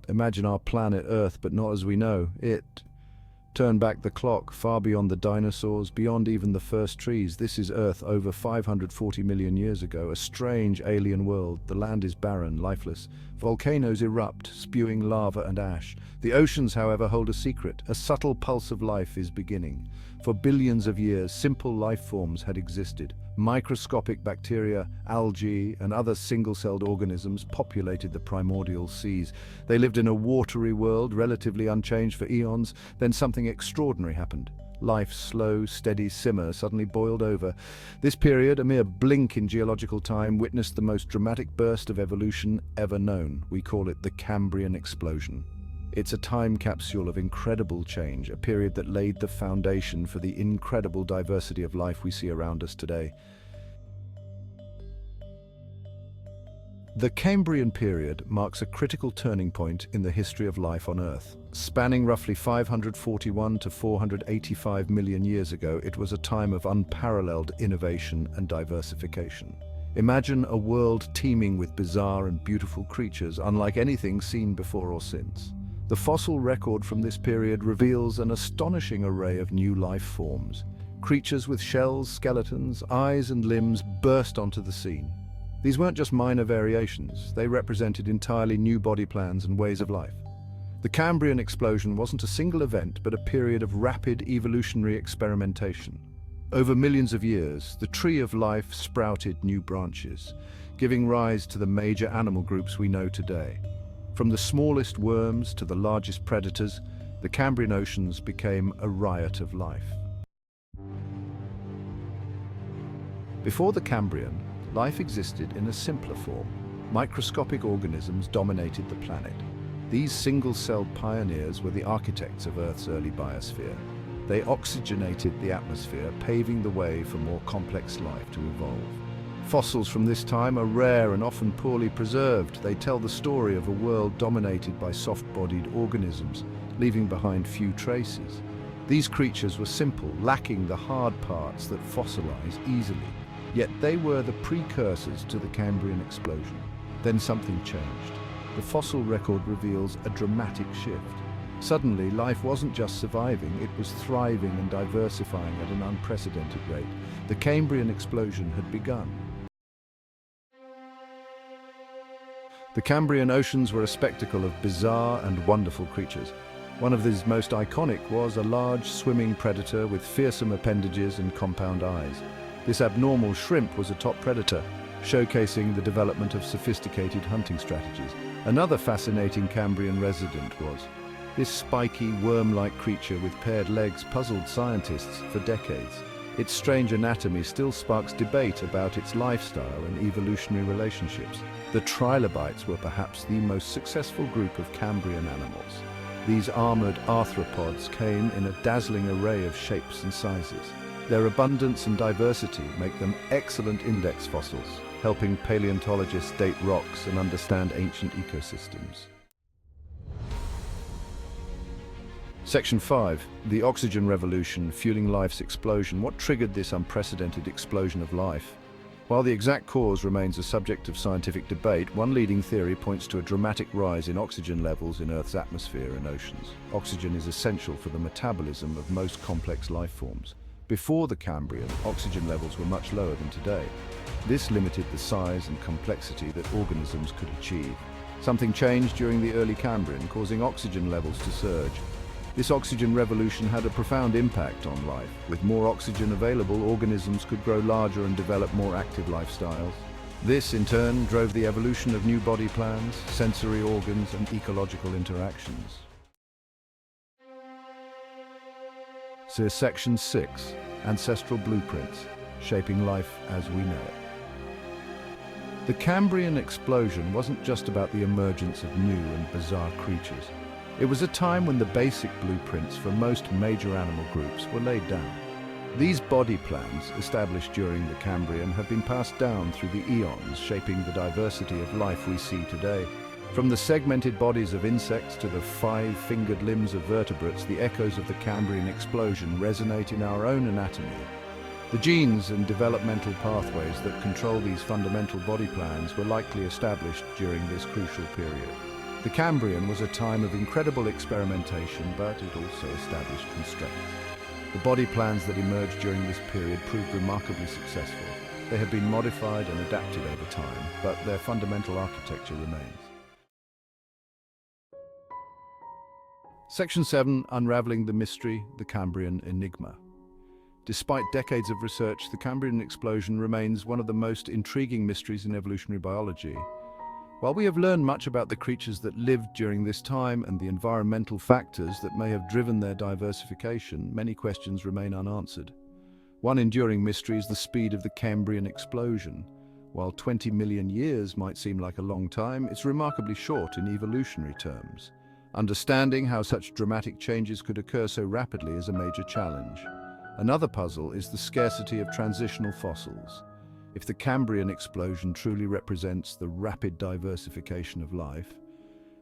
Imagine our planet Earth, but not as we know it. Turn back the clock, far beyond the dinosaurs, beyond even the first trees. This is Earth over 540 million years ago, a strange alien world. The land is barren, lifeless. Volcanoes erupt, spewing lava and ash. The oceans, however, hold a secret. A subtle pulse of life is beginning. For billions of years, simple life forms had existed. Microscopic bacteria, algae, and other single-celled organisms populated the primordial seas. They lived in a watery world, relatively unchanged for eons. Then something extraordinary happened. Life's slow, steady simmer suddenly boiled over. This period, a mere blink in geological time, witnessed the most dramatic burst of evolution ever known. We call it the Cambrian Explosion. It's a time capsule of incredible change, a period that laid the foundation for the incredible diversity of life we see around us today. The Cambrian period marks a critical turning point in the history of life on Earth. Spanning roughly 541 to 485 million years ago, it was a time of unparalleled innovation and diversification. Imagine a world teeming with bizarre and beautiful creatures, unlike anything seen before or since. The fossil record from this period reveals an astonishing array of new life forms. Creatures with shells, skeletons, eyes and limbs burst onto the scene. These weren't just minor variations, they represented entirely new body plans and ways of life. The Cambrian explosion wasn't a single event, but a period of rapid evolutionary experimentation. Over millions of years, the tree of life sprouted new branches, giving rise to the major animal groups we know today. From the smallest worms to the largest predators, the Cambrian oceans became a riot of life. Before the Cambrian, life existed in a simpler form. Microscopic organisms dominated the planet. These single-celled pioneers were the architects of Earth's early biosphere. They oxygenated the atmosphere, paving the way for more complex life to evolve. Fossils from this time are rare and often poorly preserved. They tell the story of a world dominated by soft-bodied organisms, leaving behind few traces. These creatures were simple, lacking the hard parts that fossilize easily. Yet they were the precursors to the Cambrian explosion. Then something changed. The fossil record reveals a dramatic shift. Suddenly, life wasn't just surviving, it was thriving and diversifying at an unprecedented rate. The Cambrian explosion had begun. The Cambrian oceans were a spectacle of bizarre and wonderful creatures. One of these most iconic was a large swimming predator with fearsome appendages and compound eyes. This abnormal shrimp was a top predator, showcasing the development of sophisticated hunting strategies. Another fascinating Cambrian resident was this spiky, worm-like creature with paired legs puzzled scientists for decades. Its strange anatomy still sparks debate about its lifestyle and evolutionary relationships. The trilobites were perhaps the most successful group of Cambrian animals. These armored arthropods came in a dazzling array of shapes and sizes. Their abundance and diversity make them excellent index fossils, helping paleontologists date rocks and understand ancient ecosystems. Section 5. The oxygen revolution, fueling life's explosion. What triggered this unprecedented explosion of life? While the exact cause remains a subject of scientific debate, one leading theory points to a dramatic rise in oxygen levels in Earth's atmosphere and oceans. Oxygen is essential for the metabolism of most complex life forms. Before the Cambrian, oxygen levels were much lower than today. This limited the size and complexity that organisms could achieve. Something changed during the early Cambrian, causing oxygen levels to surge. This oxygen revolution had a profound impact on life. With more oxygen available, organisms could grow larger and develop more active lifestyles. This, in turn, drove the evolution of new body plans, sensory organs, and ecological interactions. So, Section 6. Ancestral Blueprints, Shaping Life as We Know It. The Cambrian explosion wasn't just about the emergence of new and bizarre creatures. It was a time when the basic blueprints for most major animal groups were laid down. These body plans, established during the Cambrian, have been passed down through the eons, shaping the diversity of life we see today. From the segmented bodies of insects to the five-fingered limbs of vertebrates, the echoes of the Cambrian explosion resonate in our own anatomy. The genes and developmental pathways that control these fundamental body plans were likely established during this crucial period. The Cambrian was a time of incredible experimentation, but it also established constraints. The body plans that emerged during this period proved remarkably successful. They have been modified and adapted over time, but their fundamental architecture remains. Section 7. Unraveling the mystery, the Cambrian enigma. Despite decades of research, the Cambrian explosion remains one of the most intriguing mysteries in evolutionary biology. While we have learned much about the creatures that lived during this time and the environmental factors that may have driven their diversification, many questions remain unanswered. One enduring mystery is the speed of the Cambrian explosion. While 20 million years might seem like a long time, it's remarkably short in evolutionary terms. Understanding how such dramatic changes could occur so rapidly is a major challenge. Another puzzle is the scarcity of transitional fossils. If the Cambrian explosion truly represents the rapid diversification of life,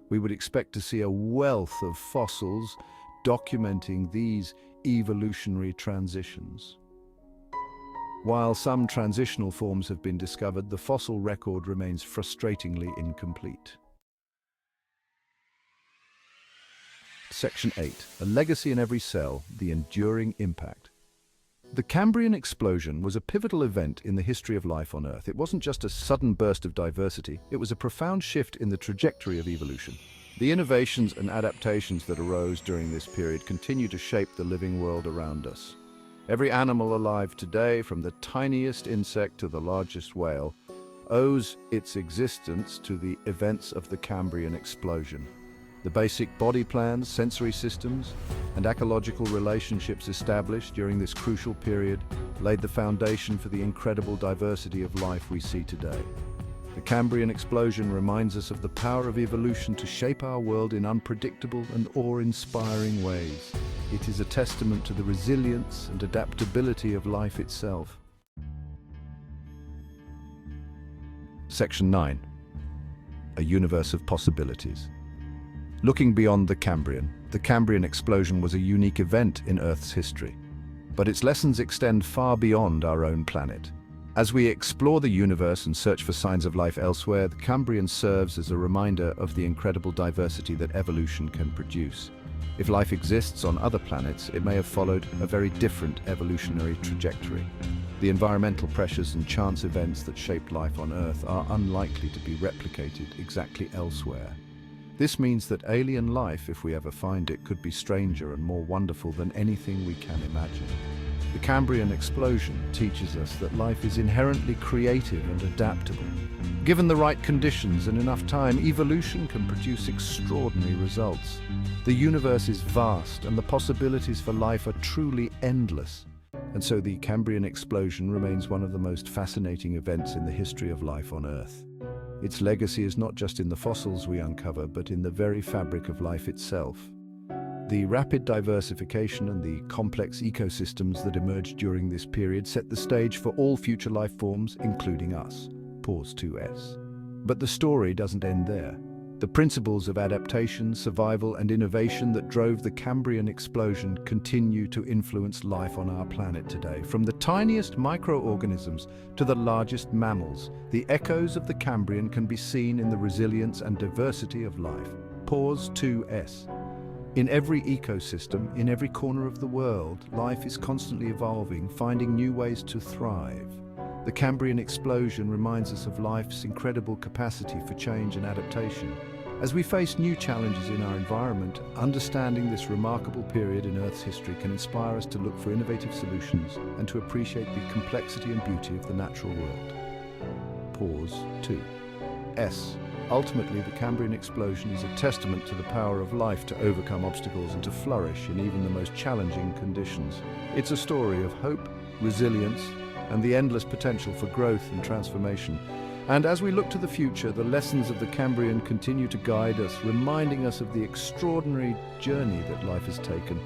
we would expect to see a wealth of fossils documenting these evolutionary transitions. While some transitional forms have been discovered, the fossil record remains frustratingly incomplete. Section 8. A legacy in every cell, the enduring impact. The Cambrian explosion was a pivotal event in the history of life on Earth. It wasn't just a sudden burst of diversity, it was a profound shift in the trajectory of evolution. The innovations and adaptations that arose during this period continue to shape the living world around us. Every animal alive today, from the tiniest insect to the largest whale, owes its existence to the events of the Cambrian explosion. The basic body plans, sensory systems, and ecological relationships established during this crucial period laid the foundation for the incredible diversity of life we see today. The Cambrian explosion reminds us of the power of evolution to shape our world in unpredictable and awe-inspiring ways. It is a testament to the resilience and adaptability of life itself. Section 9. A universe of possibilities. Looking beyond the Cambrian explosion was a unique event in Earth's history, but its lessons extend far beyond our own planet. As we explore the universe and search for signs of life elsewhere, the Cambrian serves as a reminder of the incredible diversity that evolution can produce. If life exists on other planets, it may have followed a very different evolutionary trajectory. The environmental pressures and chance events that shaped life on Earth are unlikely to be replicated exactly elsewhere. This means that alien life, if we ever find it, could be stranger and more wonderful than anything we can imagine. The Cambrian explosion teaches us that life is inherently creative and adaptable. Given the right conditions and enough time, evolution can produce extraordinary results. The universe is vast and the possibilities for life are truly endless. And so the Cambrian explosion remains one of the most fascinating events in the history of life on Earth. Its legacy is not just in the fossils we uncover, but in the very fabric of life itself. The rapid diversification and the complex ecosystems that emerged during this period set the stage for all future life forms, including us. Pause 2S. But the story doesn't end there. The principles of adaptation, survival, and innovation that drove the Cambrian explosion continue to influence life on our planet today. From the tiniest microorganisms to the largest mammals, the echoes of the Cambrian can be seen in the resilience and diversity of life. Pause 2S. In every ecosystem, in every corner of the world, life is constantly evolving, finding new ways to thrive. The Cambrian explosion reminds us of life's incredible capacity for change and adaptation. As we face new challenges in our environment, understanding this remarkable period in Earth's history can inspire us to look for innovative solutions and to appreciate the complexity and beauty of the natural world. Pause 2S. Ultimately, the Cambrian explosion is a testament to the power of life to overcome obstacles and to flourish in even the most challenging conditions. It's a story of hope, resilience, and the endless potential for growth and transformation. And as we look to the future, the lessons of the Cambrian continue to guide us, reminding us of the extraordinary journey that life has taken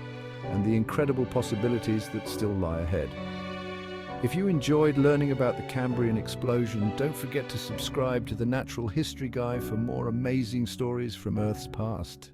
and the incredible possibilities that still lie ahead. If you enjoyed learning about the Cambrian explosion, don't forget to subscribe to the Natural History Guide for more amazing stories from Earth's past.